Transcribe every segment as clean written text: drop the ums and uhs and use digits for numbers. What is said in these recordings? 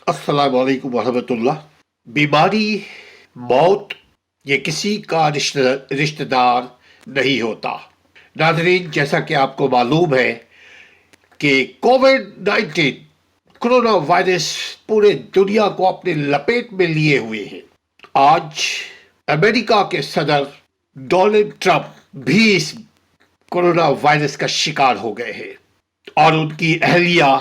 السلام علیکم ورحمۃ اللہ۔ بیماری، موت یہ کسی کا رشتہ دار نہیں ہوتا۔ ناظرین، جیسا کہ آپ کو معلوم ہے کہ کووڈ-19 کرونا وائرس پورے دنیا کو اپنے لپیٹ میں لیے ہوئے ہے۔ آج امریکہ کے صدر ڈونلڈ ٹرمپ بھی اس کرونا وائرس کا شکار ہو گئے ہیں، اور ان کی اہلیہ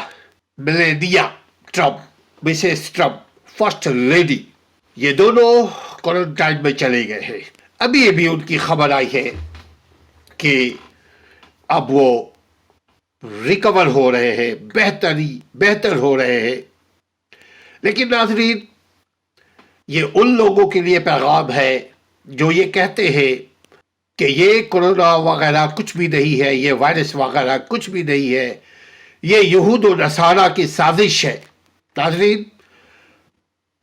Melania Trump, Mrs Trump, first lady, یہ دونوں کوارنٹائن میں چلے گئے ہیں۔ ابھی ان کی خبر آئی ہے کہ اب وہ ریکور ہو رہے ہیں، بہتر ہو رہے ہیں۔ لیکن ناظرین، یہ ان لوگوں کے لیے پیغام ہے جو یہ کہتے ہیں کہ یہ کرونا وغیرہ کچھ بھی نہیں ہے، یہ وائرس وغیرہ کچھ بھی نہیں ہے، یہ یہود و نصارہ کی سازش ہے۔ ناظرین،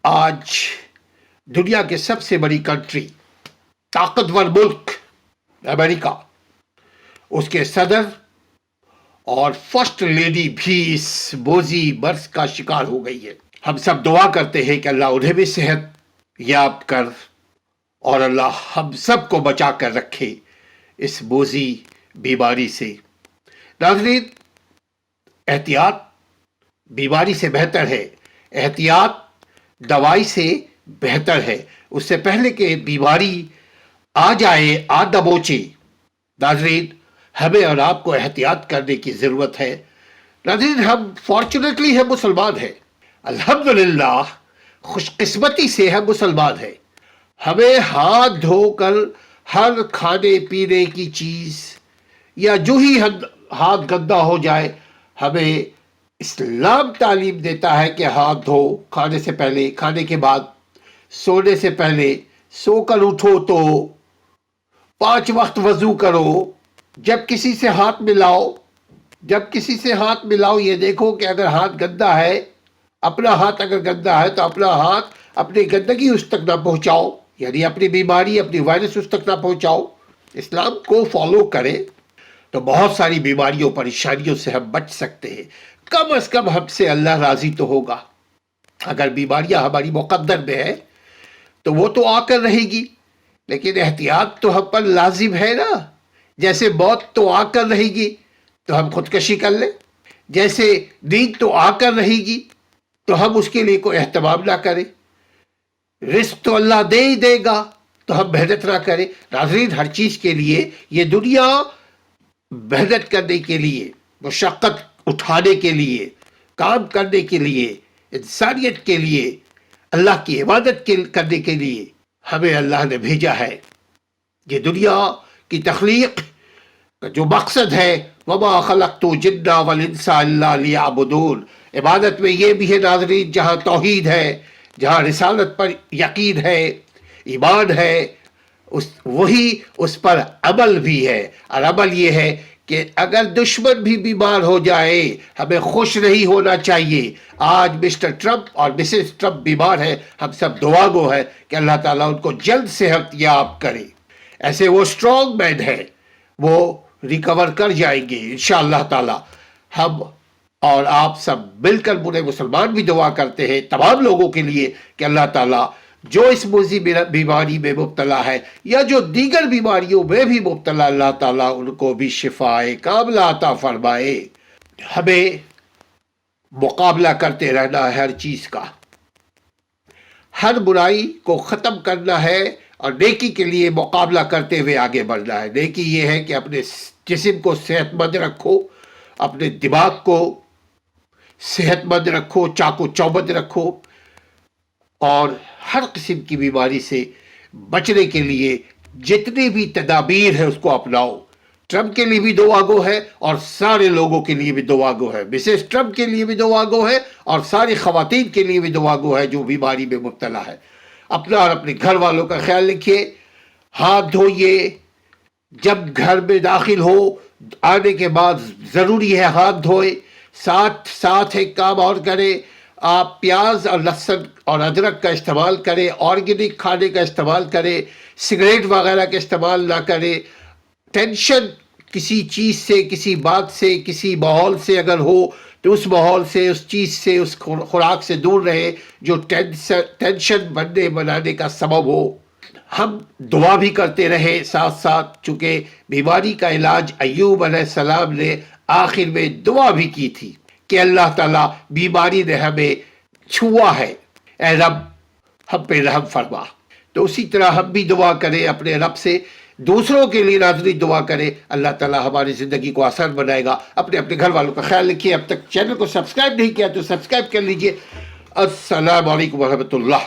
آج دنیا کے سب سے بڑی کنٹری، طاقتور ملک امریکہ، اس کے صدر اور فرسٹ لیڈی بھی اس موذی مرض کا شکار ہو گئی ہے۔ ہم سب دعا کرتے ہیں کہ اللہ انہیں بھی صحت یاب کر اور اللہ ہم سب کو بچا کر رکھے اس موذی بیماری سے۔ ناظرین، احتیاط بیماری سے بہتر ہے، احتیاط دوائی سے بہتر ہے۔ اس سے پہلے کہ بیماری آ جائے، آ دبوچے، ناظرین ہمیں اور آپ کو احتیاط کرنے کی ضرورت ہے۔ ناظرین، ہم فارچونیٹلی ہم مسلمان ہیں، الحمدللہ خوش قسمتی سے ہم مسلمان ہیں۔ ہمیں ہاتھ دھو کر ہر کھانے پینے کی چیز یا جو ہی ہاتھ گندا ہو جائے، ہمیں اسلام تعلیم دیتا ہے کہ ہاتھ دھو، کھانے سے پہلے، کھانے کے بعد، سونے سے پہلے، سو کر اٹھو تو 5 وقت وضو کرو، جب کسی سے ہاتھ ملاؤ یہ دیکھو کہ اگر ہاتھ گندا ہے، اپنا ہاتھ اگر گندا ہے تو اپنا ہاتھ، اپنی گندگی اس تک نہ پہنچاؤ، یعنی اپنی بیماری، اپنی وائرس اس تک نہ پہنچاؤ۔ اسلام کو فالو کرے تو بہت ساری بیماریوں پریشانیوں سے ہم بچ سکتے ہیں۔ کم از کم ہم سے اللہ راضی تو ہوگا۔ اگر بیماریاں ہماری مقدر میں ہے تو وہ تو آ کر رہے گی، لیکن احتیاط تو ہم پر لازم ہے نا۔ جیسے موت تو آ کر رہے گی تو ہم خودکشی کر لیں، جیسے نیند تو آ کر رہے گی تو ہم اس کے لیے کوئی اہتمام نہ کریں، رزق تو اللہ دے ہی دے گا تو ہم محنت نہ کریں۔ ناظرین، ہر چیز کے لیے یہ دنیا محنت کرنے کے لیے، مشقت اٹھانے کے لیے، کام کرنے کے لیے، انسانیت کے لیے، اللہ کی عبادت کرنے کے لیے ہمیں اللہ نے بھیجا ہے۔ یہ دنیا کی تخلیق کا جو مقصد ہے، وَمَا خَلَقْتُ الْجِنَّ وَالْإِنسَ إِلَّا لِيَعْبُدُونَ، عبادت میں یہ بھی ہے ناظرین، جہاں توحید ہے، جہاں رسالت پر یقین ہے، ایمان ہے، وہی اس پر عمل بھی ہے۔ اور عمل یہ ہے کہ اگر دشمن بھی بیمار ہو جائے، ہمیں خوش نہیں ہونا چاہیے۔ آج مسٹر ٹرمپ اور مسز ٹرمپ بیمار ہے، ہم سب دعا گو ہے کہ اللہ تعالیٰ ان کو جلد صحت یاب کرے۔ ایسے وہ اسٹرانگ مین ہے، وہ ریکور کر جائیں گے انشاءاللہ تعالیٰ۔ ہم اور آپ سب مل کر پورے مسلمان بھی دعا کرتے ہیں تمام لوگوں کے لیے کہ اللہ تعالیٰ جو اس موذی بیماری میں مبتلا ہے یا جو دیگر بیماریوں میں بھی مبتلا، اللہ تعالیٰ ان کو بھی شفائے کاملہ عطا فرمائے۔ ہمیں مقابلہ کرتے رہنا ہے ہر چیز کا، ہر برائی کو ختم کرنا ہے اور نیکی کے لیے مقابلہ کرتے ہوئے آگے بڑھنا ہے۔ نیکی یہ ہے کہ اپنے جسم کو صحت مند رکھو، اپنے دماغ کو صحت مند رکھو، چاق و چوبند رکھو، اور ہر قسم کی بیماری سے بچنے کے لیے جتنی بھی تدابیر ہے اس کو اپناؤ۔ ٹرمپ کے لیے بھی دعا گو ہے اور سارے لوگوں کے لیے بھی دعا گو ہے، مسز ٹرمپ کے لیے بھی دعا گو ہے اور ساری خواتین کے لیے بھی دعا گو ہے جو بیماری میں مبتلا ہے۔ اپنا اور اپنے گھر والوں کا خیال رکھیے، ہاتھ دھوئیے، جب گھر میں داخل ہو آنے کے بعد ضروری ہے ہاتھ دھوئے۔ ساتھ ایک کام اور کریں، آپ پیاز اور لہسن اور ادرک کا استعمال کریں، آرگینک کھانے کا استعمال کریں، سگریٹ وغیرہ کا استعمال نہ کریں۔ ٹینشن کسی چیز سے، کسی بات سے، کسی ماحول سے اگر ہو تو اس ماحول سے، اس چیز سے، اس خوراک سے دور رہے جو ٹینشن بنانے کا سبب ہو۔ ہم دعا بھی کرتے رہے ساتھ ساتھ، چونکہ بیماری کا علاج ایوب علیہ السلام نے آخر میں دعا بھی کی تھی کہ اللہ تعالیٰ بیماری نے ہمیں چھوا ہے، اے رب ہم پہ رحم فرما۔ تو اسی طرح ہم بھی دعا کریں اپنے رب سے، دوسروں کے لیے ناظرین دعا کریں، اللہ تعالیٰ ہماری زندگی کو آسان بنائے گا۔ اپنے گھر والوں کا خیال رکھیے۔ اب تک چینل کو سبسکرائب نہیں کیا تو سبسکرائب کر لیجئے۔ السلام علیکم ورحمۃ اللہ۔